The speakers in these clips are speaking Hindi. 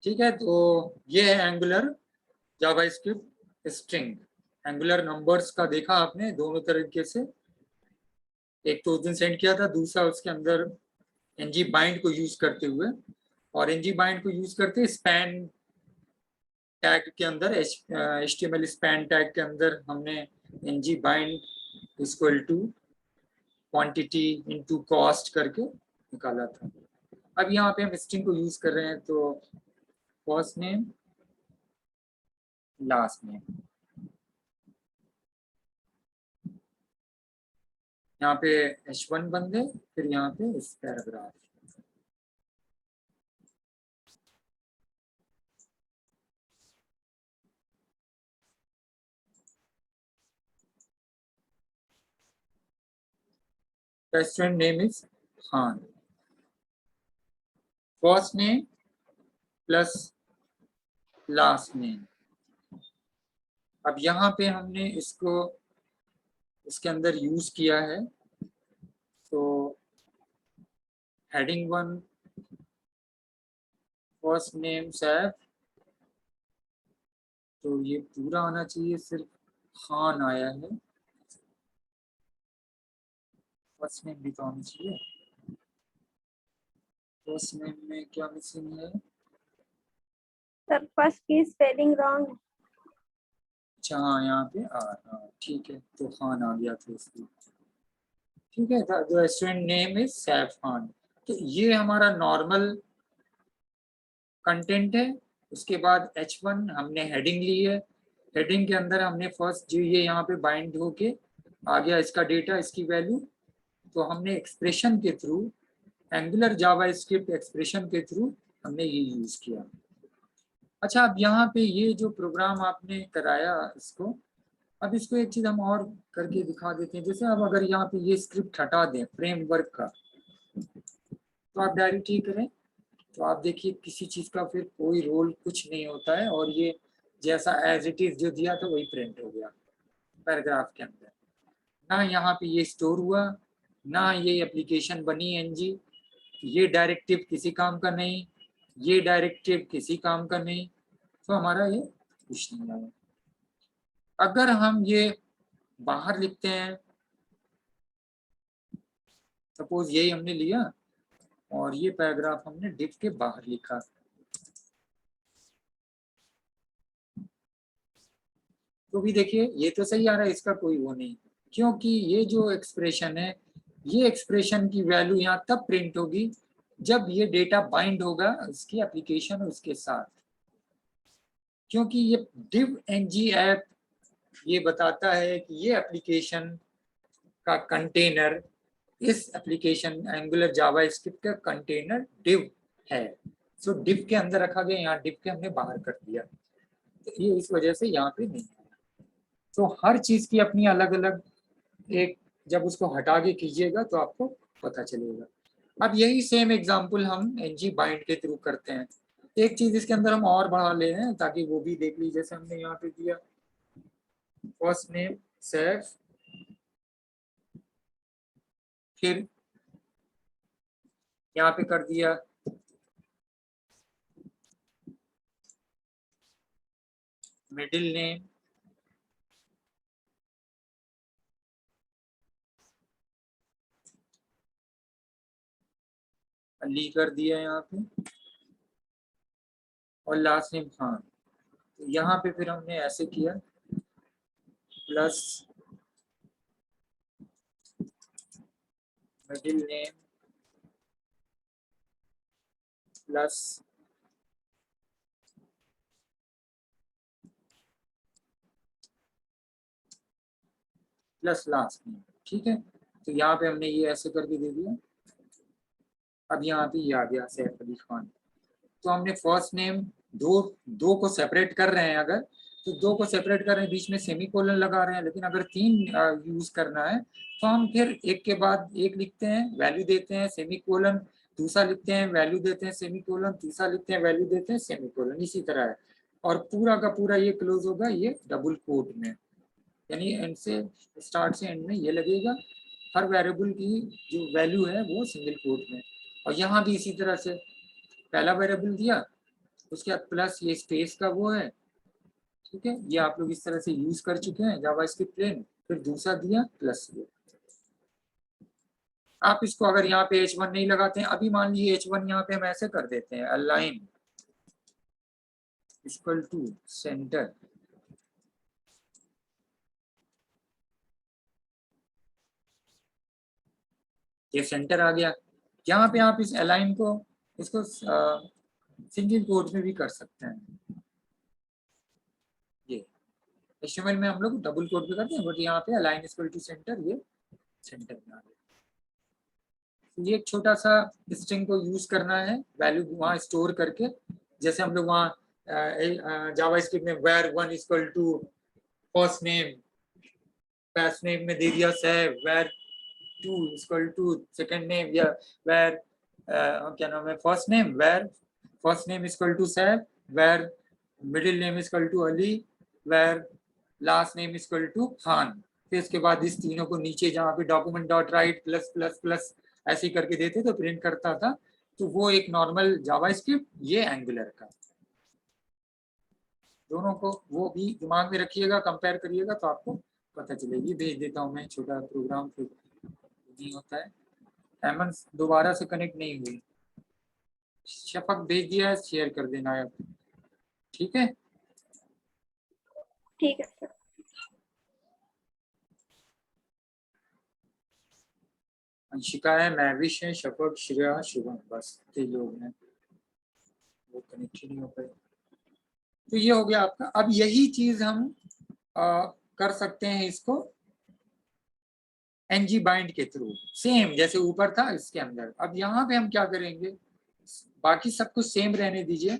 ठीक है, तो ये है angular JavaScript string. Angular numbers का देखा आपने दोनों तरीके से, एक तो उस दिन सेंड किया था, दूसरा उसके अंदर एनजी बाइंड को यूज करते हुए, और एनजी बाइंड को यूज करते स्पैन टैग के अंदर HTML स्पैन टैग के अंदर हमने NG bind equal to quantity into cost करके निकाला था। अब यहाँ पे हम स्ट्रिंग को यूज कर रहे हैं, तो फर्स्ट नेम लास्ट नेम, यहाँ पे H1 बन गए, फिर यहाँ पे इस paragraph. Restaurant name is Khan, first name plus last name. अब यहाँ पे हमने इसको इसके अंदर यूज किया है, तो हेडिंग 1 फर्स्ट नेम सैफ, तो ये पूरा आना चाहिए, सिर्फ खान आया है, फर्स्ट नेम भी तो आना चाहिए। फर्स्ट नेम में क्या मिसिंग है? सर फर्स्ट की स्पेलिंग रॉन्ग है। अच्छा हाँ, यहाँ पे ठीक है, तो खान आ गया था इसलिए। ठीक है, the restaurant name is Saif Khan. तो ये हमारा नॉर्मल कंटेंट है। उसके बाद H1 हमने हेडिंग ली है, हेडिंग के अंदर हमने फर्स्ट जो ये यहाँ पे बाइंड होके आ गया इसका डेटा, इसकी वैल्यू, तो हमने एक्सप्रेशन के थ्रू, एंगुलर जावास्क्रिप्ट एक्सप्रेशन के थ्रू हमने ये यूज किया। अच्छा, अब यहाँ पे ये जो प्रोग्राम आपने कराया इसको, अब इसको एक चीज हम और करके दिखा देते हैं। जैसे अब अगर यहाँ पे ये स्क्रिप्ट हटा दें फ्रेमवर्क का, तो आप डायरेक्ट ही करें, तो आप देखिए किसी चीज का फिर कोई रोल कुछ नहीं होता है, और ये जैसा एज इट इज जो दिया था वही प्रिंट हो गया पैराग्राफ के अंदर। ना यहाँ पे ये स्टोर हुआ, ना ये एप्लीकेशन बनी एनजी, ये डायरेक्टिव किसी काम का नहीं, ये डायरेक्टिव किसी काम का नहीं, तो हमारा ये कुछ नहीं आया। अगर हम ये बाहर लिखते हैं, सपोज यही हमने लिया और ये पैराग्राफ हमने डिव के बाहर लिखा, तो भी देखिए ये तो सही आ रहा है, इसका कोई वो नहीं, क्योंकि ये जो एक्सप्रेशन है, ये एक्सप्रेशन की वैल्यू यहाँ तब प्रिंट होगी जब ये डेटा बाइंड होगा इसकी एप्लीकेशन उसके साथ। क्योंकि ये div ng ऐप ये बताता है कि ये एप्लीकेशन का कंटेनर, इस एप्लीकेशन एंगुलर जावास्क्रिप्ट का कंटेनर div है, सो div के अंदर रखा गया, यहाँ div के हमने बाहर कर दिया, तो ये इस वजह से यहाँ पे नहीं है। तो हर चीज की अपनी अलग अलग एक, जब उसको हटा के कीजिएगा तो आपको पता चलेगा। अब यही सेम एग्जांपल हम एनजी बाइंड के थ्रू करते हैं। एक चीज इसके अंदर हम और बढ़ा ले रहे हैं ताकि वो भी देख लीजिए, जैसे हमने यहाँ पे दिया फर्स्ट नेम सैफ, फिर यहाँ पे कर दिया मिडिल नेम, अली कर दिया यहाँ पे, और लास्ट नेम खान। तो यहाँ पे फिर हमने ऐसे किया plus middle name plus plus last name. ठीक है, तो यहाँ पे हमने ये ऐसे करके दे दिया। अब यहाँ पे ये आ गया सैफ अली खान। तो हमने फर्स्ट नेम दो दो को सेपरेट कर रहे हैं, अगर तो दो को सेपरेट कर रहे हैं, बीच में सेमीकोलन लगा रहे हैं, लेकिन अगर तीन यूज करना है तो हम फिर एक के बाद एक लिखते हैं, वैल्यू देते हैं, सेमीकोलन, दूसरा लिखते हैं, वैल्यू देते हैं, सेमीकोलन, तीसरा लिखते हैं, वैल्यू देते हैं, सेमीकोलन, इसी तरह है। और पूरा का पूरा ये क्लोज होगा ये डबल कोट में, यानी एंड से स्टार्ट से एंड में ये लगेगा, हर वेरिएबल की जो वैल्यू है वो सिंगल कोट में। और यहाँ भी इसी तरह से पहला वेरिएबल दिया, उसके बाद प्लस ये स्पेस का वो है, ठीक है, ये आप लोग इस तरह से यूज कर चुके हैं जावास्क्रिप्ट प्लेन। फिर दूसरा दिया प्लस ये। आप इसको अगर यहाँ पे h1 नहीं लगाते हैं, अभी मान लीजिए h1 यहाँ पे हम ऐसे कर देते हैं, अलाइन इक्वल टू सेंटर, ये सेंटर आ गया। यहाँ पे आप इस अलाइन को इसको सिंगल कोट में भी कर सकते हैं। ये HTML में हम लोग डबल कोट भी करते हैं, बट यहाँ पे अलाइन इक्वल टू सेंटर, ये सेंटर में आ गया। ये एक छोटा सा स्ट्रिंग को यूज करना है, वैल्यू वहाँ स्टोर करके, जैसे हम लोग वहाँ जावास्क्रिप्ट में where 1 equal to first name, first name में दे दिया Saif, where 2 equal to second name, या where क्या नाम है first name, where first name equal to Saif, where middle name equal to Ali, where last name equal to Khan. फिर इसके बाद इस तीनों को नीचे जहाँ पे document dot write plus plus plus ऐसे करके देते तो प्रिंट करता था। तो वो एक नॉर्मल जावास्क्रिप्ट, ये एंगुलर का, दोनों को वो भी दिमाग में रखिएगा, कंपेयर करिएगा तो आपको पता चलेगी। भेज देता हूँ मैं छोटा प्रोग्राम, फिर नहीं होता है। एमन दोबारा से कनेक्ट नहीं हुई, शफक भेज दिया है, शेयर कर देना है, ठीक है। ठीक है सर। अंशिका है, महविश है, शफक, श्रेया, शुभम, बस ये लोग हैं, वो कनेक्ट ही नहीं हो पाए। तो ये हो गया आपका। अब यही चीज हम कर सकते हैं इसको ng बाइंड के थ्रू, सेम जैसे ऊपर था इसके अंदर। अब यहाँ पे हम क्या करेंगे, बाकी सब कुछ सेम रहने दीजिए,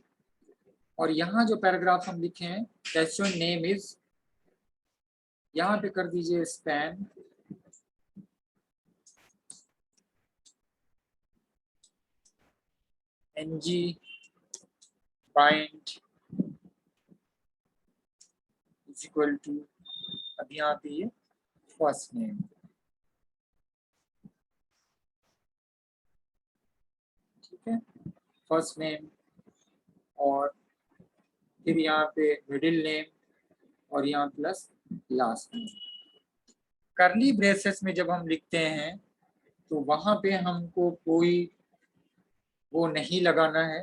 और यहाँ जो पैराग्राफ हम लिखे हैं टेस्ट नेम इज, यहाँ पे कर दीजिए span ng bind is equal to, अब यहाँ पे ये फर्स्ट नेम, ठीक है, फर्स्ट नेम, और फिर यहाँ पे मिडिल नेम, और यहाँ प्लस लास्ट नेम। करली ब्रेसेस में जब हम लिखते हैं तो वहां पे हमको कोई वो नहीं लगाना है,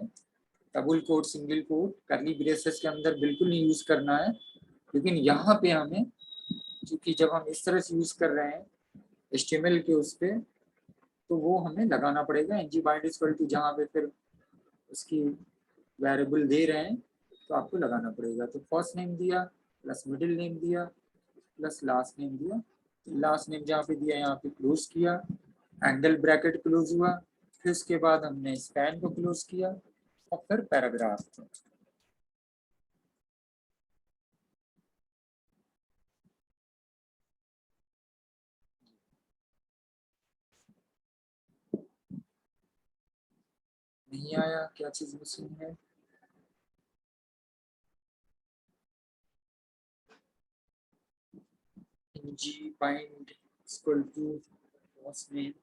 double quote single quote curly braces के अंदर बिल्कुल नहीं यूज करना है। लेकिन यहाँ पे हमें, क्योंकि जब हम इस तरह से यूज कर रहे हैं HTML के उस पे, तो वो हमें लगाना पड़ेगा ng बाइंड इक्वल टू, जहाँ पे फिर उसकी वेरिएबल दे रहे हैं तो आपको लगाना पड़ेगा। तो फर्स्ट नेम दिया प्लस मिडिल नेम दिया प्लस लास्ट नेम दिया, लास्ट नेम जहाँ पे दिया यहाँ पे क्लोज किया, एंगल ब्रैकेट क्लोज हुआ, फिर उसके बाद हमने स्पैन को क्लोज किया, और फिर पैराग्राफ को। नहीं आया, क्या चीज मिसिंग है? ng bind equal to first name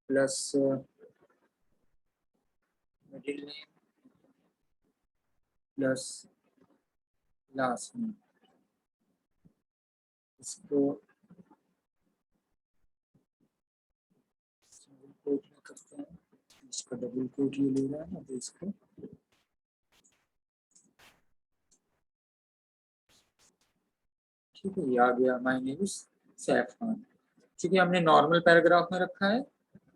plus middle name plus last name। इसको सिंगल कोट में करते हैं, इसका डबल कोट ये ले रहा है ना, तो इसको ठीक है, ये आ गया my name is Saif Khan. क्योंकि हमने नॉर्मल पैराग्राफ में रखा है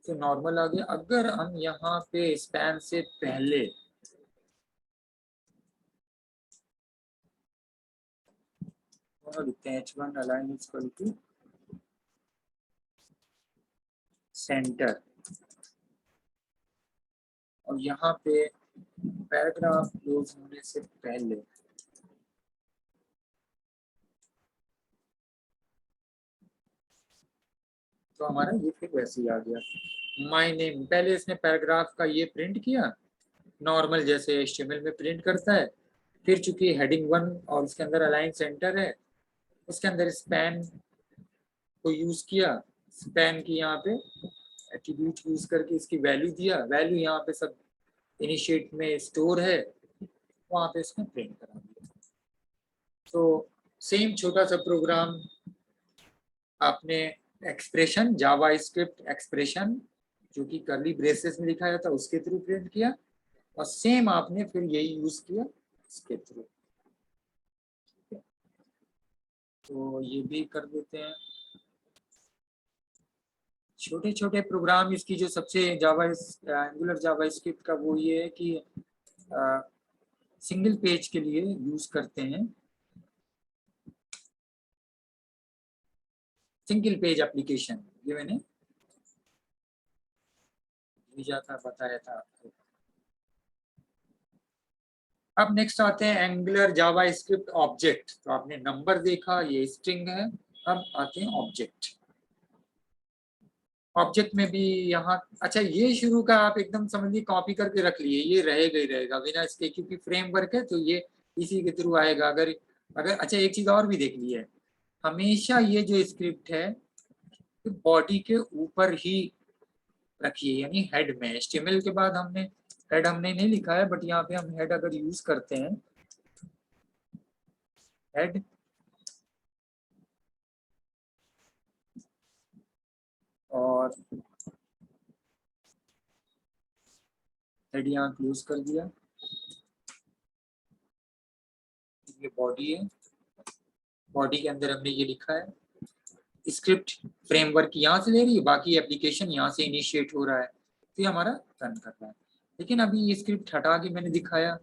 तो नॉर्मल आ गया। अगर हम यहाँ पे स्पैन से पहले लिखते हैं h1 align equal to centre, और यहाँ पे पैराग्राफ क्लोज होने से पहले तो हमारा ये फिर वैसे ही आ गया माय नेम। पहले इसने पैराग्राफ का ये प्रिंट किया नॉर्मल जैसे HTML में प्रिंट करता है, फिर चूंकि हेडिंग 1 और उसके अंदर अलाइन सेंटर है, उसके अंदर स्पैन को यूज किया, स्पैन की यहाँ पे एट्रीब्यूट यूज करके इसकी वैल्यू दिया, वैल्यू यहाँ पे सब इनिशिएट में स्टोर है, वहां पे इसमें प्रिंट करा दिया। तो सेम छोटा सा प्रोग्राम आपने एक्सप्रेशन, जावा स्क्रिप्ट एक्सप्रेशन जो कि कर्ली ब्रेसेस में लिखा था उसके थ्रू प्रिंट किया, और सेम आपने फिर यही यूज किया इसके थ्रू। तो ये भी कर देते हैं। छोटे छोटे प्रोग्राम इसकी जो सबसे जावा एंगुलर जावा स्क्रिप्ट का वो ये है कि सिंगल पेज के लिए यूज करते हैं, सिंगल पेज एप्लीकेशन, ये मैंने भेजा था, बताया था आपको। अब नेक्स्ट आते हैं एंगुलर जावा स्क्रिप्ट ऑब्जेक्ट। तो आपने नंबर देखा, ये स्ट्रिंग है। अब आते हैं ऑब्जेक्ट। ऑब्जेक्ट में भी यहाँ, अच्छा ये शुरू का आप एकदम समझिए कॉपी करके रख लिए, ये रहेगा ही रहेगा बिना इसके, क्योंकि फ्रेमवर्क है तो ये इसी के थ्रू आएगा। अगर अगर अच्छा एक चीज और भी देख ली है, हमेशा ये जो स्क्रिप्ट है बॉडी के ऊपर ही रखिए, यानी हेड में। HTML के बाद हमने हेड हमने नहीं लिखा है, बट यहाँ पे हम हेड अगर यूज करते हैं, हेड और हेड यहाँ क्लोज कर दिया, ये बॉडी है, बॉडी के अंदर हमने ये लिखा है स्क्रिप्ट फ्रेमवर्क यहाँ से ले रही है, बाकी एप्लीकेशन यहाँ से इनिशिएट हो रहा है, तो ये हमारा रन कर रहा है। लेकिन अभी ये स्क्रिप्ट हटा के मैंने दिखाया,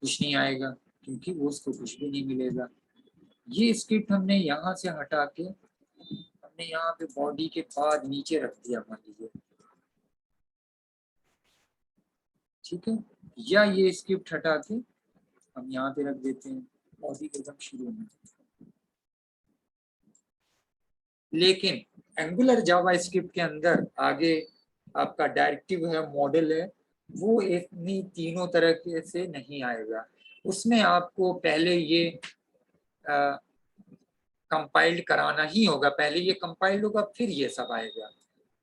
कुछ नहीं आएगा क्योंकि वो उसको कुछ भी नहीं मिलेगा। ये स्क्रिप्ट हमने यहाँ से हटा के हमने यहाँ पे बॉडी के बाद नीचे रख दिया, मान लीजिए, ठीक है, या ये स्क्रिप्ट हटा के हम यहाँ पे रख देते हैं बॉडी के एकदम शुरू में। लेकिन एंगुलर जावा स्क्रिप्ट के अंदर आगे आपका डायरेक्टिव है, मॉडल है, वो इतनी तीनों तरह के से नहीं आएगा। उसमें आपको पहले ये कंपाइल्ड कराना ही होगा, पहले ये कंपाइल्ड होगा फिर ये सब आएगा।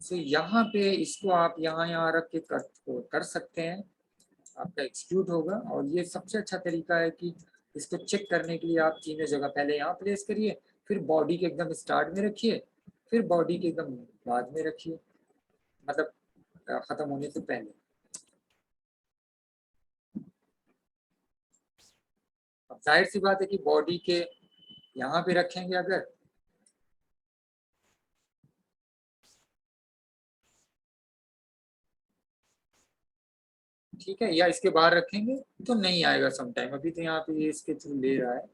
तो यहाँ पे इसको आप यहाँ रख के कर सकते हैं, आपका एक्सक्यूट होगा। और ये सबसे अच्छा तरीका है कि इसको चेक करने के लिए आप तीनों जगह पहले यहाँ प्लेस करिए, फिर बॉडी के एकदम स्टार्ट में रखिए, फिर बॉडी के एकदम बाद में रखिए, मतलब खत्म होने से पहले। अब जाहिर सी बात है कि बॉडी के यहाँ पे रखेंगे अगर, ठीक है, या इसके बाहर रखेंगे तो नहीं आएगा समटाइम। अभी तो यहाँ पे ये इसके थ्रू ले रहा है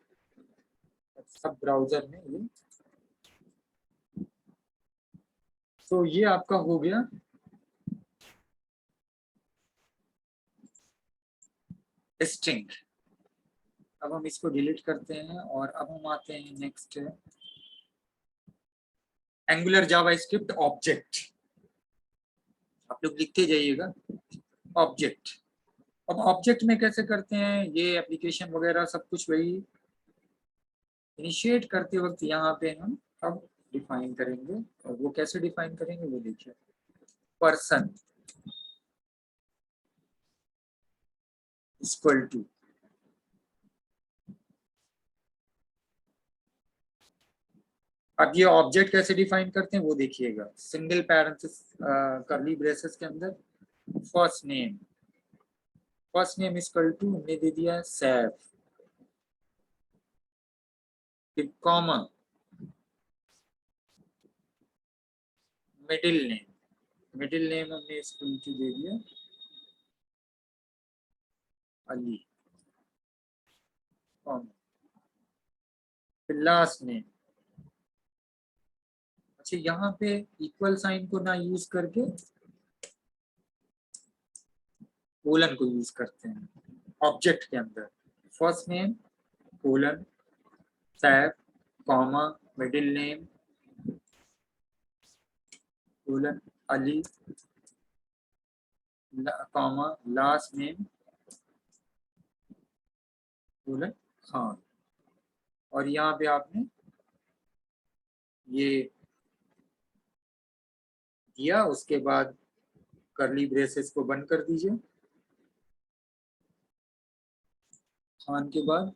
सब ब्राउजर में ये। तो ये आपका हो गया स्ट्रिंग। अब हम इसको डिलीट करते हैं और अब हम आते हैं next Angular Java script object. आप लोग लिखते जाइएगा ऑब्जेक्ट। अब ऑब्जेक्ट में कैसे करते हैं, ये एप्लीकेशन वगैरह सब कुछ वही इनिशिएट करते वक्त यहाँ पे हम अब डिफाइन करेंगे। और वो कैसे डिफाइन करेंगे वो देखिए, पर्सन इक्वल टू, अब ये ऑब्जेक्ट कैसे डिफाइन करते हैं वो देखिएगा, सिंगल पैरेंथेसिस कर्ली ब्रेसेस के अंदर first name, first name equal to हमने दे दिया सैफ, फिर comma, middle name, middle name हमने इक्वल टू दे दिया अली, कॉमा, फिर लास्ट नेम। अच्छा यहाँ पे इक्वल साइन को ना यूज करके कोलन को यूज करते हैं ऑब्जेक्ट के अंदर, first name colon Saif comma middle name colon Ali comma last name colon Khan. और यहाँ पे आपने ये दिया, उसके बाद कर्ली ब्रेसेस को बंद कर दीजिए। खान के बाद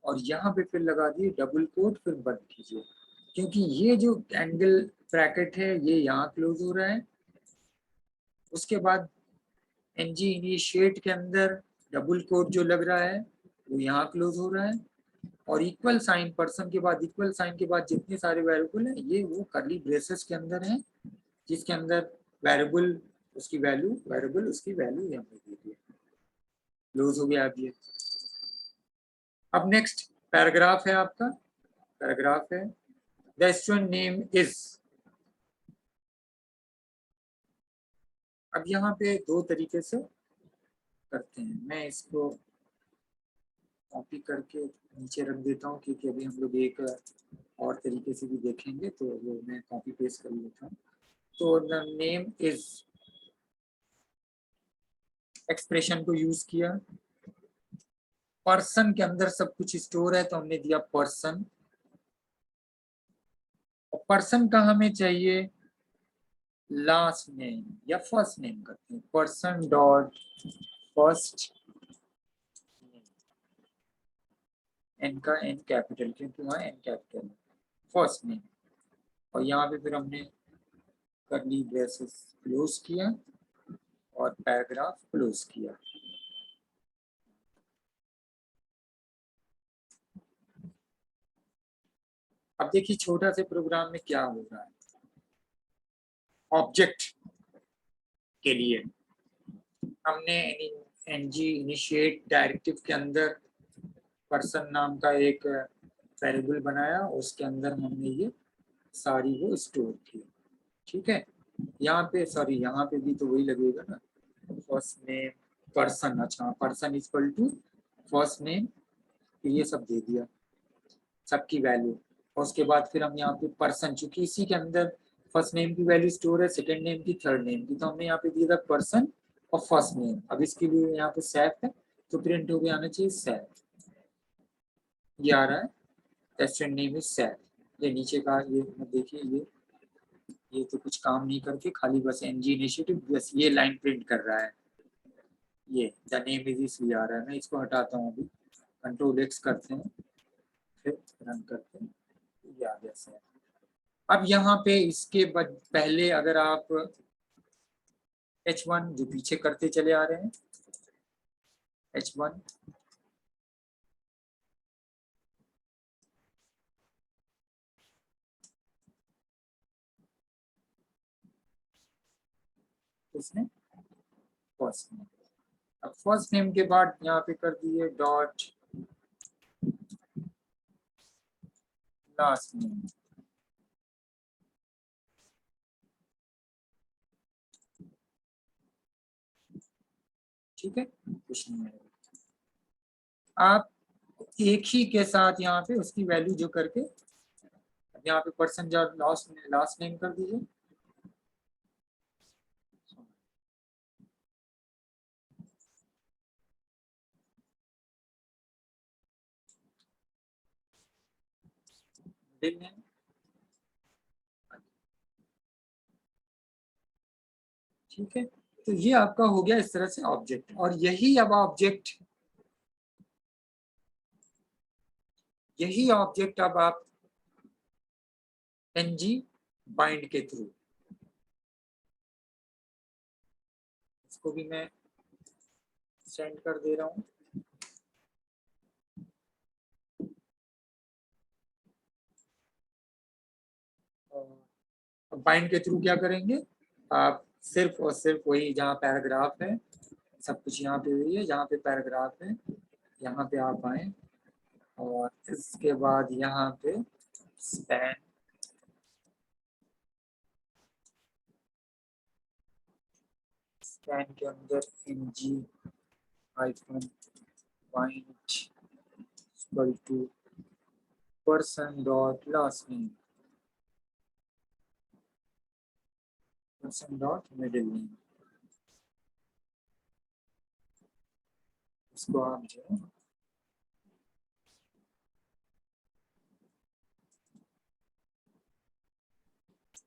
और यहाँ पे फिर लगा दिए डबल कोट, फिर बंद कीजिए, क्योंकि ये जो एंगल ब्रैकेट है ये यहाँ क्लोज हो रहा है। उसके बाद एनजी इनिशिएट के अंदर डबल कोट जो लग रहा है वो यहाँ क्लोज हो रहा है, और इक्वल साइन पर्सन के बाद, इक्वल साइन के बाद जितने सारे वेरिएबल हैं ये वो कर्ली ब्रेसेस के अंदर हैं, जिसके अंदर वेरिएबल उसकी वैल्यू, वेरिएबल उसकी वैल्यू यहाँ पे दे दी, क्लोज हो गया। अब ये अब नेक्स्ट पैराग्राफ है आपका, पैराग्राफ है द स्टूडेंट नेम इज। अब यहाँ पे दो तरीके से करते हैं, मैं इसको कॉपी करके नीचे रख देता हूँ, क्योंकि अभी हम लोग एक और तरीके से भी देखेंगे, तो वो मैं कॉपी पेस्ट कर लेता हूँ। तो द नेम इज एक्सप्रेशन को यूज किया, पर्सन के अंदर सब कुछ स्टोर है तो हमने दिया पर्सन, और पर्सन का हमें चाहिए लास्ट नेम या फर्स्ट नेम करते हैं, पर्सन डॉट फर्स्ट, एन का एन कैपिटल, क्योंकि वहाँ एन कैपिटल फर्स्ट नेम, और यहाँ पे फिर हमने कर्ली ब्रेसेस क्लोज किया और पैराग्राफ क्लोज किया। अब देखिए छोटा से प्रोग्राम में क्या हो रहा है। ऑब्जेक्ट के लिए हमने एनजी इनिशिएट डायरेक्टिव के अंदर पर्सन नाम का एक वेरिएबल बनाया, उसके अंदर हमने ये सारी वो स्टोर की, ठीक है। यहाँ पे सॉरी, यहाँ पे भी तो वही लगेगा ना, फर्स्ट नेम पर्सन, अच्छा person equal to first name, ये सब दे दिया सबकी वैल्यू, और उसके बाद फिर हम यहाँ पे पर्सन, चूंकि इसी के अंदर फर्स्ट नेम की वैल्यू स्टोर है, सेकंड नेम की, थर्ड नेम की, तो हमने यहाँ पे दिया था पर्सन और फर्स्ट नेम। अब इसके लिए यहाँ पे सैफ है तो प्रिंट हो गया आना चाहिए सैफ, ये आ रहा है टेस्टेड नेम इज सैफ। ये नीचे का ये देखिए, ये तो कुछ काम नहीं करके खाली बस एनजी इनिशिएटिव बस ये लाइन प्रिंट कर रहा है, ये द नेम इज इसलिए आ रहा है। मैं इसको हटाता हूँ, अभी कंट्रोल एक्स करते हैं, फिर रन करते हैं, ये आ गया सैफ। अब यहाँ पे इसके पहले अगर आप H1 जो पीछे करते चले आ रहे हैं, H1 उसने फर्स्ट नेम, अब फर्स्ट नेम के बाद यहाँ पे कर दिए डॉट लास्ट नेम, ठीक है, कुछ नहीं है। आप एक ही के साथ यहाँ पे उसकी वैल्यू जो करके यहाँ पे पर्सन जो लास्ट नेम कर दीजिए, मिडिल नेम, ठीक है। तो ये आपका हो गया इस तरह से ऑब्जेक्ट, और यही अब ऑब्जेक्ट, यही ऑब्जेक्ट अब आप एनजी बाइंड के थ्रू, इसको भी मैं सेंड कर दे रहा हूँ। बाइंड के थ्रू क्या करेंगे, आप सिर्फ और सिर्फ वही जहाँ पैराग्राफ है, सब कुछ यहाँ पे हुई है, जहाँ पे पैराग्राफ है यहाँ पे आप आए, और इसके बाद यहाँ पे स्पैन, स्पैन के अंदर NG hyphen bind equal to person dot last name, person dot middle name, इसको आप जो है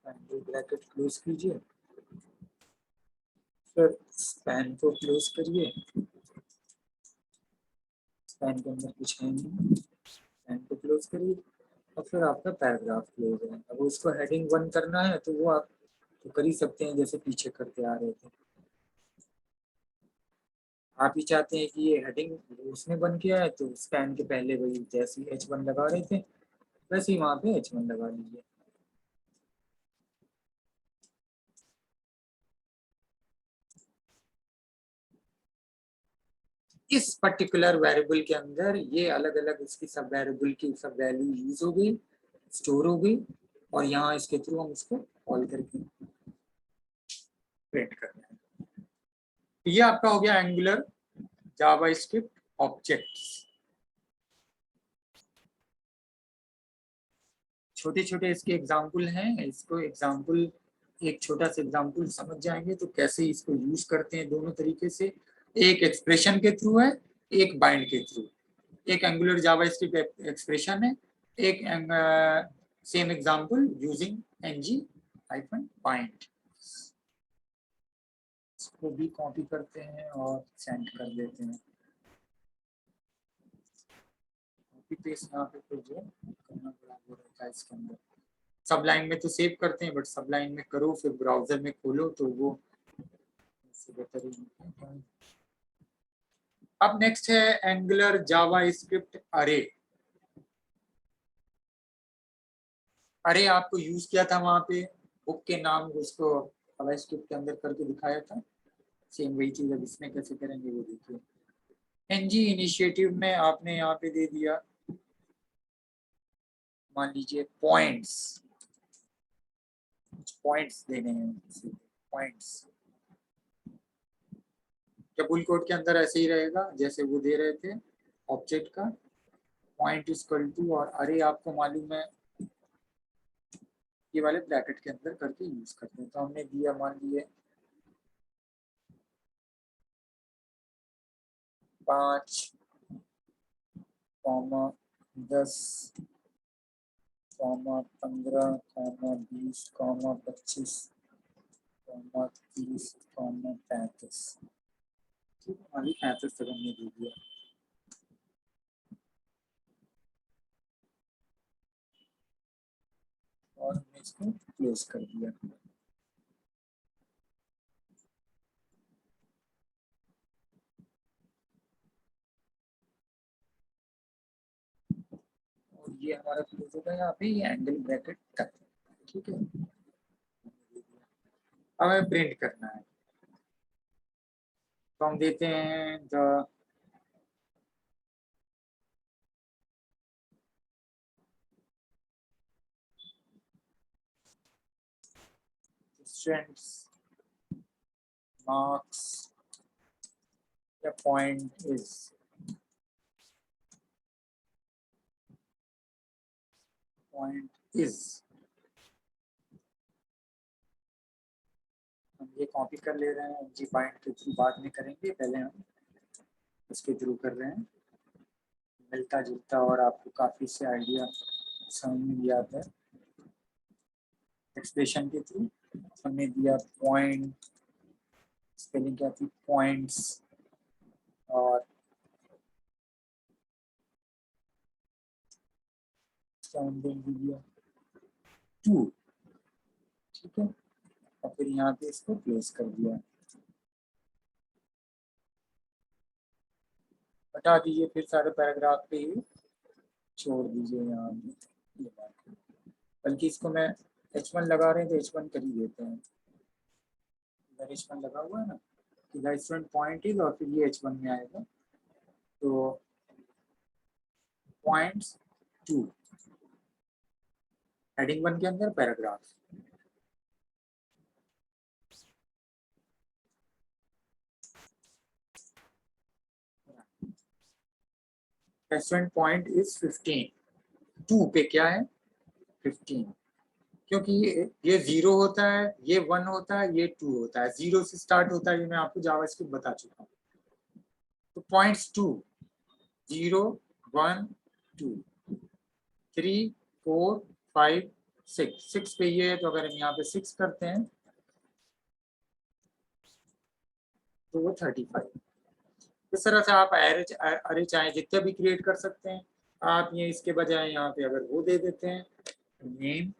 एंगल ब्रैकेट क्लोज कीजिए, फिर स्पैन को क्लोज करिए, स्पैन के अंदर कुछ है नहीं, स्पैन को क्लोज करिए और फिर आपका पैराग्राफ क्लोज है। अब उसको हेडिंग 1 करना है तो वो आप तो कर ही सकते हैं जैसे पीछे करते आ रहे थे। आप ही चाहते हैं कि ये हेडिंग उसमें बन गया है तो स्पैन के पहले वही जैसे H1 लगा रहे थे वैसे ही वहां पे H1 लगा लीजिए। इस पर्टिकुलर वेरिएबल के अंदर ये अलग अलग इसकी सब वेरिएबल की सब वैल्यू यूज हो गई, स्टोर हो गई और यहाँ इसके थ्रू हम उसको कॉल करके प्रिंट कर रहे हैं। तो ये आपका हो गया एंगुलर जावास्क्रिप्ट ऑब्जेक्ट्स। छोटे छोटे इसके एग्जाम्पल हैं, इसको एग्जाम्पल एक छोटा सा एग्जाम्पल समझ जाएंगे तो कैसे इसको यूज करते हैं दोनों तरीके से। एक एक्सप्रेशन के थ्रू है, एक बाइंड के थ्रू। एक एंगुलर जावास्क्रिप्ट एक्सप्रेशन है, एक सेम एग्जांपल यूजिंग ng-bind। इसको भी कॉपी करते हैं और सेंड कर देते हैं। कॉपी पेस्ट यहाँ पे फिर जो करना बड़ा वो रहता है इसके अंदर। सबलाइन में तो सेव करते हैं बट सबलाइन में करो फिर ब्राउजर में खोलो तो वो बेहतर ही। अब नेक्स्ट है एंगुलर जावास्क्रिप्ट अरे। अरे आपको यूज किया था वहां पे बुक के नाम उसको जावास्क्रिप्ट के अंदर करके दिखाया था। सेम वही चीज अब इसमें कैसे करेंगे वो देखिए। एनजी इनिशिएटिव में आपने यहाँ पे दे दिया मान लीजिए पॉइंट्स, कुछ पॉइंट्स देने हैं, पॉइंट्स। डबल कोड के अंदर ऐसे ही रहेगा जैसे वो दे रहे थे ऑब्जेक्ट का पॉइंट इक्वल टू और अरे आपको मालूम है ये वाले ब्रैकेट के अंदर करके यूज करते हैं। तो हमने दिया मान लिए 5, 10, 15, 20, 25, 30, 35। ठीक है, 35 तक हमने दे दिया। और हमने इसको क्लोज कर दिया। और ये हमारा क्लोज होगा यहाँ पे ये एंगल ब्रैकेट तक। ठीक है, अब हमें प्रिंट करना है तो हम देते हैं द स्टूडेंट्स मार्क्स या पॉइंट इज। हम ये कॉपी कर ले रहे हैं जी बाइंड के थ्रू बाद में करेंगे, पहले हम उसके थ्रू कर रहे हैं। मिलता जुलता और आपको काफी से आइडिया समझ में भी आता है। एक्सप्रेशन के थ्रू हमने दिया पॉइंट, स्पेलिंग क्या थी पॉइंट्स और दिया 2। ठीक है, और फिर यहाँ पे इसको प्लेस कर दिया। हटा दीजिए फिर सारे पैराग्राफ पे ही छोड़ दीजिए यहाँ पे। बल्कि इसको मैं H1 लगा रहे हैं तो H1 कर ही देते हैं। इधर H1 लगा हुआ है ना, इधर स्टूडेंट पॉइंट इज और फिर ये H1 में आएगा तो पॉइंट्स 2 हेडिंग 1 के अंदर पैराग्राफ। Student point is 15। 2 पे क्या है 15, क्योंकि ये 0 होता है, ये 1 होता है, ये 2 होता है। 0 से स्टार्ट होता है, ये मैं आपको जावास्क्रिप्ट बता चुका हूँ। तो पॉइंट्स 2 0 1 2 3 4 5 6 पे ये है, तो अगर हम यहाँ पे 6 करते हैं तो वो 35। इस तरह से आप अरे चाहे जितने भी क्रिएट कर सकते हैं। आप ये इसके बजाय यहाँ पे अगर वो दे देते हैं नेम,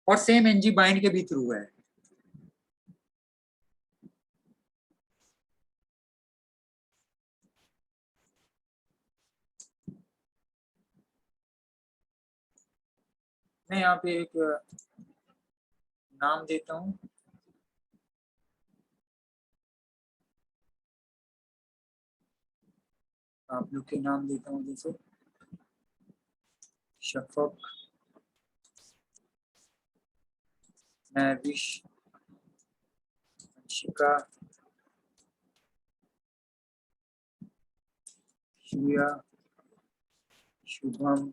और सेम एनजी बाइंड के भी थ्रू है। मैं यहाँ पे एक नाम देता हूँ, आप लोग के नाम देता हूँ, जैसे शफक, महविश, शिका, शिया, शुभम,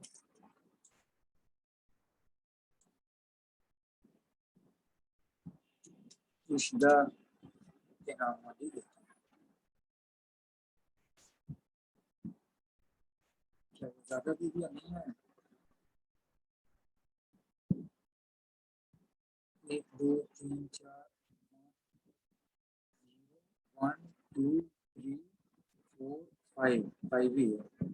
इशदा के नाम वाली देता हूँ। क्या वो ज्यादा दे दिया? नहीं है, 1 2 3 4 1 2 3 4 5 5 ही है।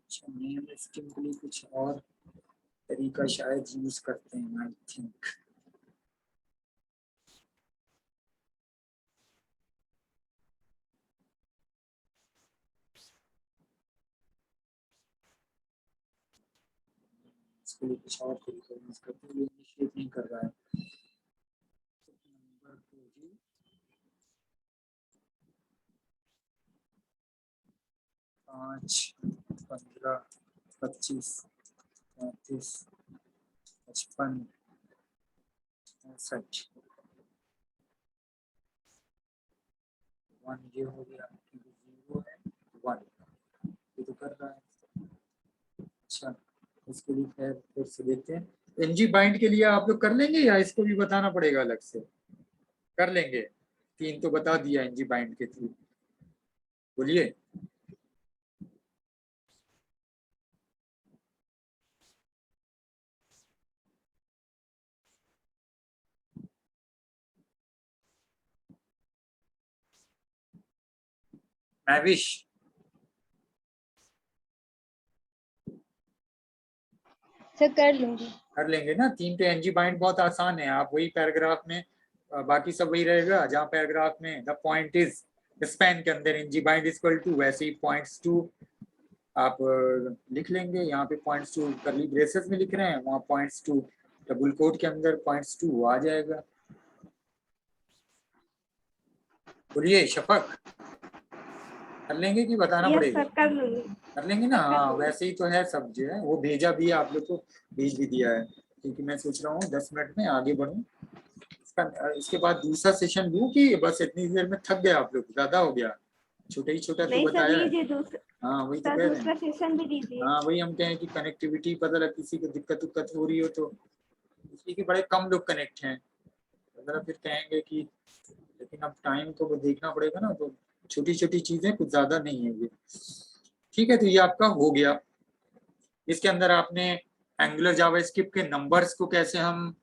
अच्छा, नेम स्ट्रिंग के लिए कुछ और तरीका शायद यूज करते हैं, आई थिंक। इसके लिए कुछ और तरीका यूज करते हैं, ये इनिशिएट नहीं कर रहा है। नंबर को ही 5 15 25 35 55 60 1 ये हो गया, 0 है 1, ये तो कर रहा है। अच्छा, इसके लिए फिर से देखते हैं। एनजी बाइंड के लिए आप लोग कर लेंगे या इसको भी बताना पड़ेगा अलग से? कर लेंगे, 3 तो बता दिया एनजी बाइंड के थ्रू। बोलिए। मैविश, सर कर लूंगी। कर लेंगे ना? 3 तो एनजी बाइंड बहुत आसान है, आप वही पैराग्राफ में बाकी सब वही रहेगा, जहाँ पैराग्राफ में द पॉइंट इज स्पैन के अंदर एनजी बाइंड इक्वल टू, वैसे ही पॉइंट्स टू आप लिख लेंगे। यहाँ पे पॉइंट्स टू करली ब्रेसेस में लिख रहे हैं, वहाँ पॉइंट्स टू डबल कोट के अंदर पॉइंट्स टू आ जाएगा। बोलिए शफक, कर लेंगे कि बताना यस पड़ेगा? सर कर लूंगी। कर लेंगे ना? कर हाँ, लूंगी। वैसे ही तो है सब जो है, वो भेजा भी है आप लोग को, भेज भी दिया है, क्योंकि मैं सोच रहा हूँ 10 मिनट में आगे बढ़ूँ। इसके बाद दूसरा सेशन लूँ कि बस इतनी देर में थक गए आप लोग? ज्यादा हो गया, छोटा ही छोटा तो नहीं सर बताया है। लीजिए दूसरा। हाँ वही तो सर कह रहे दूसरा हैं। सेशन भी दीजिए। हाँ वही हम कहें कि कनेक्टिविटी पता लग, किसी को दिक्कत उक्कत हो रही हो तो, इसलिए कि बड़े कम लोग कनेक्ट हैं, अगर फिर कहेंगे कि, लेकिन अब टाइम को वो देखना पड़ेगा ना, तो छोटी छोटी चीजें, कुछ ज्यादा नहीं है ये। ठीक है, तो ये आपका हो गया। इसके अंदर आपने एंगुलर जावास्क्रिप्ट के नंबर्स को कैसे हम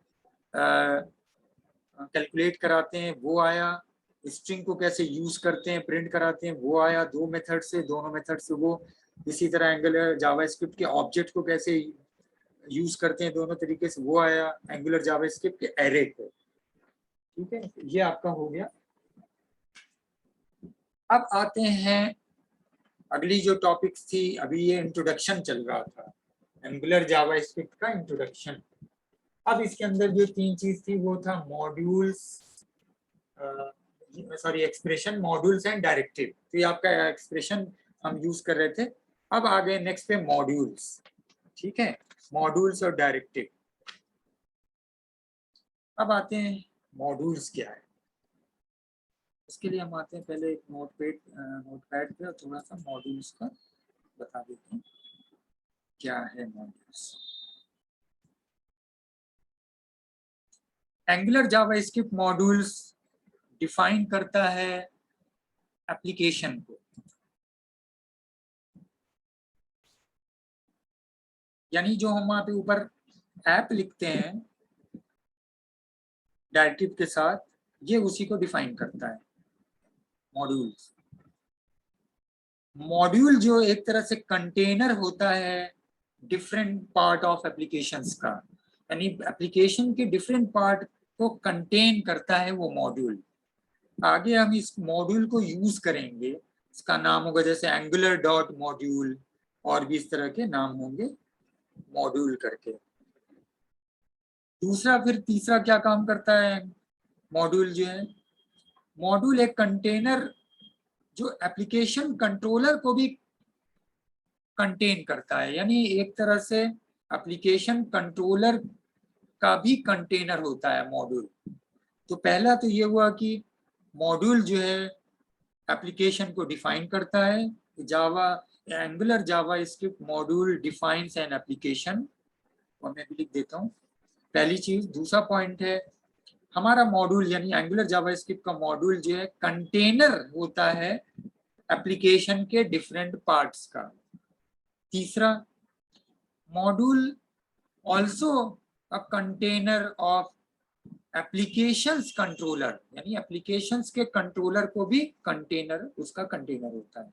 कैलकुलेट कराते हैं वो आया, स्ट्रिंग को कैसे यूज करते हैं, प्रिंट कराते हैं वो आया, 2 मेथड से, दोनों मेथड से वो। इसी तरह एंगुलर जावास्क्रिप्ट के ऑब्जेक्ट को कैसे यूज करते हैं, दोनों तरीके से वो आया, एंगुलर जावास्क्रिप्ट के एरे को। ठीक है, ये आपका हो गया। अब आते हैं अगली जो टॉपिक्स थी, अभी ये इंट्रोडक्शन चल रहा था, एंगुलर जावास्क्रिप्ट का इंट्रोडक्शन। अब इसके अंदर जो 3 चीज थी वो था modules, sorry expression, modules and directive. तो ये आपका एक्सप्रेशन हम यूज कर रहे थे। अब आ गए नेक्स्ट पे मॉड्यूल्स। ठीक है, मॉड्यूल्स और डायरेक्टिव। अब आते हैं मॉड्यूल्स क्या है। इसके लिए हम आते हैं पहले एक नोटपैड पे, और थोड़ा सा मॉड्यूल्स का बता देते हैं क्या है modules. Angular JavaScript modules define करता है एप्लीकेशन को, यानी जो हम वहां पे ऊपर ऐप लिखते हैं डायरेक्टिव के साथ, ये उसी को डिफाइन करता है मॉड्यूल्स। मॉड्यूल जो एक तरह से कंटेनर होता है डिफरेंट पार्ट ऑफ एप्लीकेशंस का, यानी एप्लीकेशन के डिफरेंट पार्ट को कंटेन करता है वो मॉड्यूल। आगे हम इस मॉड्यूल को यूज करेंगे, इसका नाम होगा जैसे एंगुलर डॉट मॉड्यूल, और भी इस तरह के नाम होंगे मॉड्यूल करके। दूसरा फिर तीसरा क्या काम करता है मॉड्यूल जो है, मॉड्यूल एक कंटेनर जो एप्लीकेशन कंट्रोलर को भी कंटेन करता है, यानी एक तरह से एप्लीकेशन कंट्रोलर का भी कंटेनर होता है मॉड्यूल। तो पहला तो ये हुआ कि मॉड्यूल जो है एप्लीकेशन को डिफाइन करता है, Java Angular JavaScript module defines an application, और मैं भी लिख देता हूँ पहली चीज। दूसरा पॉइंट है हमारा मॉड्यूल यानी एंगुलर जावास्क्रिप्ट का मॉड्यूल जो है कंटेनर होता है एप्लीकेशन के डिफरेंट पार्ट्स का। तीसरा, module also a container of applications controller, यानी एप्लीकेशंस के कंट्रोलर को भी कंटेनर उसका कंटेनर होता है।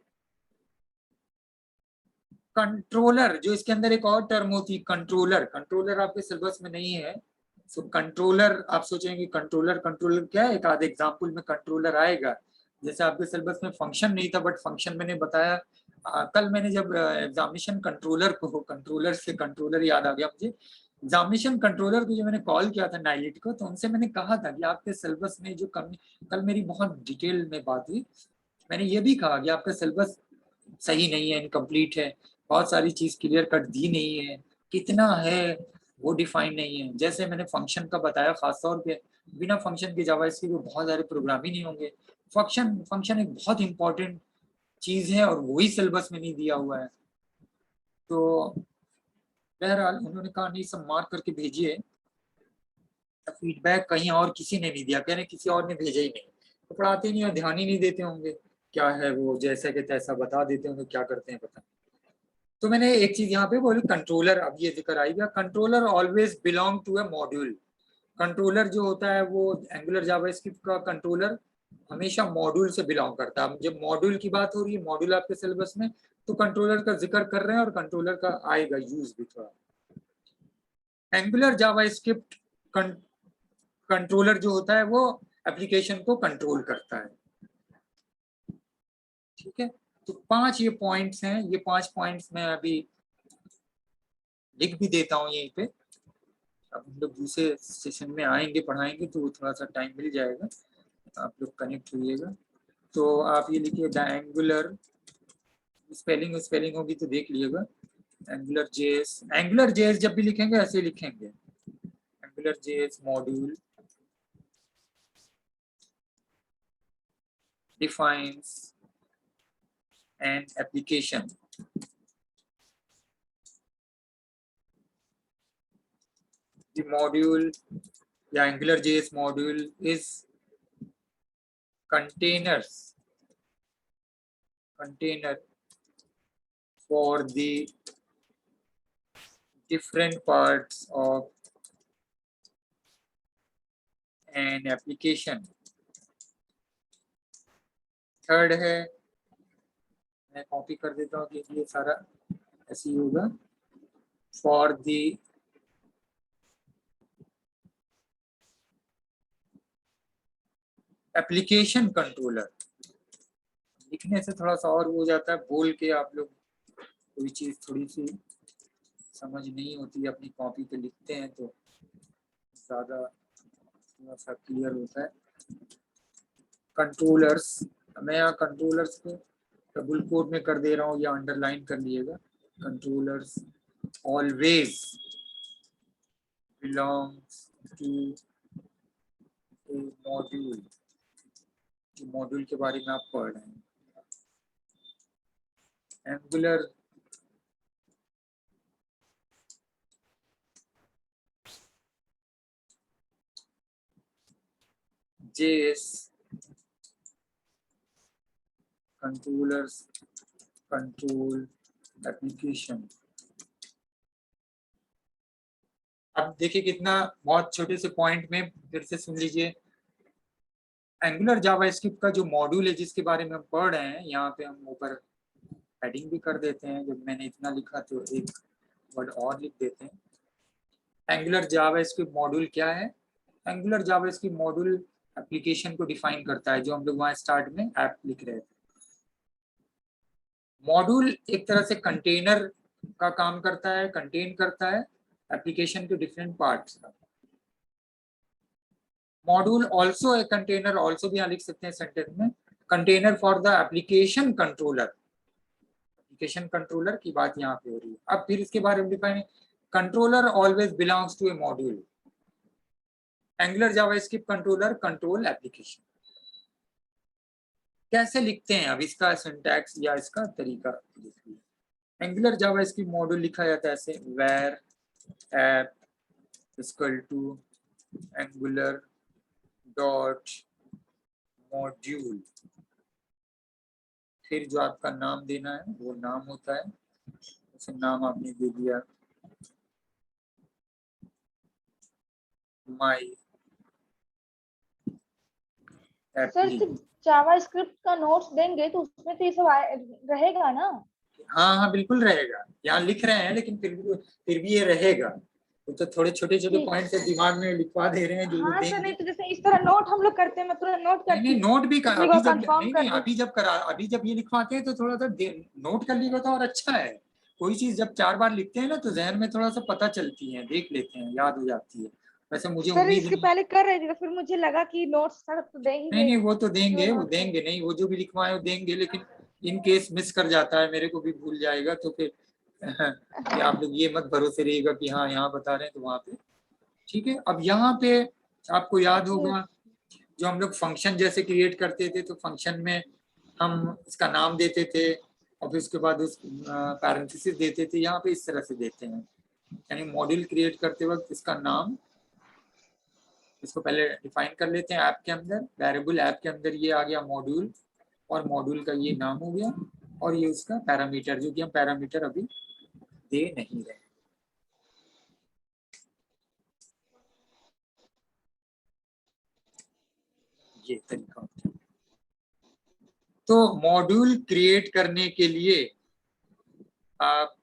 कंट्रोलर जो इसके अंदर एक और टर्म होती है कंट्रोलर, कंट्रोलर आपके सिलेबस में नहीं है। सो कंट्रोलर आप सोचेंगे कंट्रोलर कंट्रोलर क्या है, एक आधे एग्जाम्पल में कंट्रोलर आएगा। जैसे आपके सिलेबस में फंक्शन नहीं था, बट फंक्शन मैंने बताया कल मैंने जब एग्जामिनेशन कंट्रोलर को, कंट्रोलर से कंट्रोलर याद आ गया मुझे, एग्जामिनेशन कंट्रोलर को जो मैंने कॉल किया था नाइलिट को, तो उनसे मैंने कहा था कि आपके सिलेबस में जो कमी, कल मेरी बहुत डिटेल में बात हुई, मैंने ये भी कहा कि आपका सिलेबस सही नहीं है, इनकम्प्लीट है, बहुत सारी चीज क्लियर कट दी नहीं है, कितना है वो डिफाइन नहीं है। जैसे मैंने फंक्शन का बताया, खासतौर पे बिना फंक्शन के जावास्क्रिप्ट में बहुत सारे प्रोग्राम ही नहीं होंगे। फंक्शन फंक्शन एक बहुत इंपॉर्टेंट चीज है और वही सिलेबस में नहीं दिया हुआ है। तो बहरहाल उन्होंने कहा नहीं, सब मार्क करके भेजिए। फीडबैक कहीं और किसी ने नहीं दिया, कह रहे किसी और ने भेजा ही नहीं, तो पढ़ाते नहीं और ध्यान ही नहीं देते होंगे, क्या है वो जैसा कि तैसा बता देते होंगे, क्या करते हैं पता। तो मैंने एक चीज यहाँ पे बोली कंट्रोलर, अब ये जिक्र आई गया, controller always belong to a module. Controller जो होता है वो एंगुलर जावास्क्रिप्ट का कंट्रोलर हमेशा मॉड्यूल से बिलोंग करता है। जब मॉड्यूल की बात हो रही है, मॉड्यूल आपके सिलेबस में, तो कंट्रोलर का जिक्र कर रहे हैं और कंट्रोलर का आएगा यूज भी थोड़ा। एंगुलर जावास्क्रिप्ट कंट्रोलर जो होता है वो एप्लीकेशन को कंट्रोल करता है, ठीक है। तो 5 ये पॉइंट्स हैं, ये 5 पॉइंट्स मैं अभी लिख भी देता हूँ यहीं पे। अब हम लोग दूसरे सेशन में आएंगे, पढ़ाएंगे, तो थोड़ा सा टाइम मिल जाएगा, आप लोग कनेक्ट होइएगा। तो आप ये लिखिए द एंगुलर, स्पेलिंग स्पेलिंग होगी तो देख लीजिएगा, एंगुलर जेएस, एंगुलर जेएस जब भी लिखेंगे ऐसे लिखेंगे, angular JS module defines an application. The module, the AngularJS module is container for the different parts of an application. Third है, मैं कॉपी कर देता हूँ क्योंकि ये सारा ऐसे ही होगा, फॉर द एप्लीकेशन कंट्रोलर। लिखने से थोड़ा सा और हो जाता है, बोल के आप लोग कोई चीज थोड़ी सी समझ नहीं होती, अपनी कॉपी पे लिखते हैं तो ज्यादा थोड़ा सा क्लियर होता है। कंट्रोलर्स, मैं यहाँ कंट्रोलर्स को डबल कोट में कर दे रहा हूँ या अंडरलाइन कर लीजिएगा। Controllers always belongs to a module, module के बारे में आप पढ़ रहे हैं। Angular JS controllers control application। अब देखिए कितना बहुत छोटे से पॉइंट में, फिर से सुन लीजिए। एंगुलर जावास्क्रिप्ट का जो मॉड्यूल है जिसके बारे में हम पढ़ रहे हैं, यहाँ पे हम ऊपर हेडिंग भी कर देते हैं। जब मैंने इतना लिखा तो एक वर्ड और लिख देते हैं। एंगुलर जावास्क्रिप्ट मॉड्यूल क्या है? एंगुलर जावास्क्रिप्ट मॉड्यूल एप्लीकेशन को डिफाइन करता है, जो हम लोग वहाँ स्टार्ट में ऐप लिख रहे थे। मॉड्यूल एक तरह से कंटेनर का काम करता है, कंटेन करता है एप्लीकेशन के डिफरेंट पार्ट्स का। Module also a container, also भी यहाँ लिख सकते हैं सेंटेंस में, container for the application controller. Application controller की बात यहाँ पे हो रही है। अब फिर इसके बारे में define, controller always belongs to a module. Angular JavaScript controller control application. कैसे लिखते हैं अब इसका सिंटैक्स या इसका तरीका देखिए। एंगुलर जावास्क्रिप्ट मॉड्यूल लिखा जाता है ऐसे, where app equal to Angular dot module, फिर जो आपका नाम देना है वो नाम होता है, उसे नाम आपने दे दिया माई सर जावास्क्रिप्ट का नोट्स देंगे तो उसमें तो ये सब रहेगा ना? हाँ हाँ बिल्कुल रहेगा, यहाँ लिख रहे हैं लेकिन फिर भी ये रहेगा। तो थोड़े छोटे छोटे पॉइंट से दिमाग में लिखवा दे रहे हैं जो हाँ सर, नहीं तो जैसे इस तरह नोट हम लोग करते हैं, मैं तुरंत नोट करती हूँ। नोट भी कंफर्म अभी जब ये लिखवाते हैं तो थोड़ा सा नोट कर लीजिएगा तो और अच्छा है। कोई चीज जब 4 बार लिखते हैं ना तो जहन में थोड़ा सा पता चलती है, देख लेते हैं, याद हो जाती है। वैसे मुझे सर उम्मीद इसके पहले कर रही थी तो फिर मुझे लगा कि नोट्स सर तो देंगे। नहीं वो तो देंगे, वो देंगे नहीं, वो जो भी लिखवाए वो देंगे, लेकिन इन केस मिस कर जाता है, मेरे को भी भूल जाएगा तो फिर कि आप लोग ये मत भरोसे रहिएगा कि हाँ यहाँ बता रहे हैं तो वहाँ पे। ठीक है, अब यहाँ पे आपको याद होगा जो हम लोग फंक्शन जैसे क्रिएट करते थे, तो फंक्शन में हम इसका नाम देते थे और फिर उसके बाद उस पैरेंथेसिस देते थे। यहाँ पे इस तरह से देते हैं, यानी मॉड्यूल क्रिएट करते वक्त इसका नाम, इसको पहले डिफाइन कर लेते हैं ऐप के अंदर, वेरिएबल ऐप के अंदर ये आ गया मॉड्यूल, और मॉड्यूल का ये नाम हो गया, और ये उसका पैरामीटर, जो कि हम पैरामीटर अभी दे नहीं रहे। ये तरीका होता है। तो मॉड्यूल क्रिएट करने के लिए आप,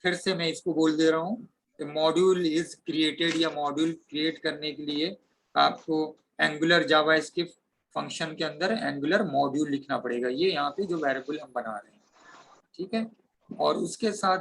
फिर से मैं इसको बोल दे रहा हूँ, मॉड्यूल इज क्रिएटेड, या मॉड्यूल क्रिएट करने के लिए आपको एंगुलर जावास्क्रिप्ट फंक्शन के अंदर एंगुलर मॉड्यूल लिखना पड़ेगा। ये यहाँ पे जो वेरिएबल हम बना रहे हैं, ठीक है, और उसके साथ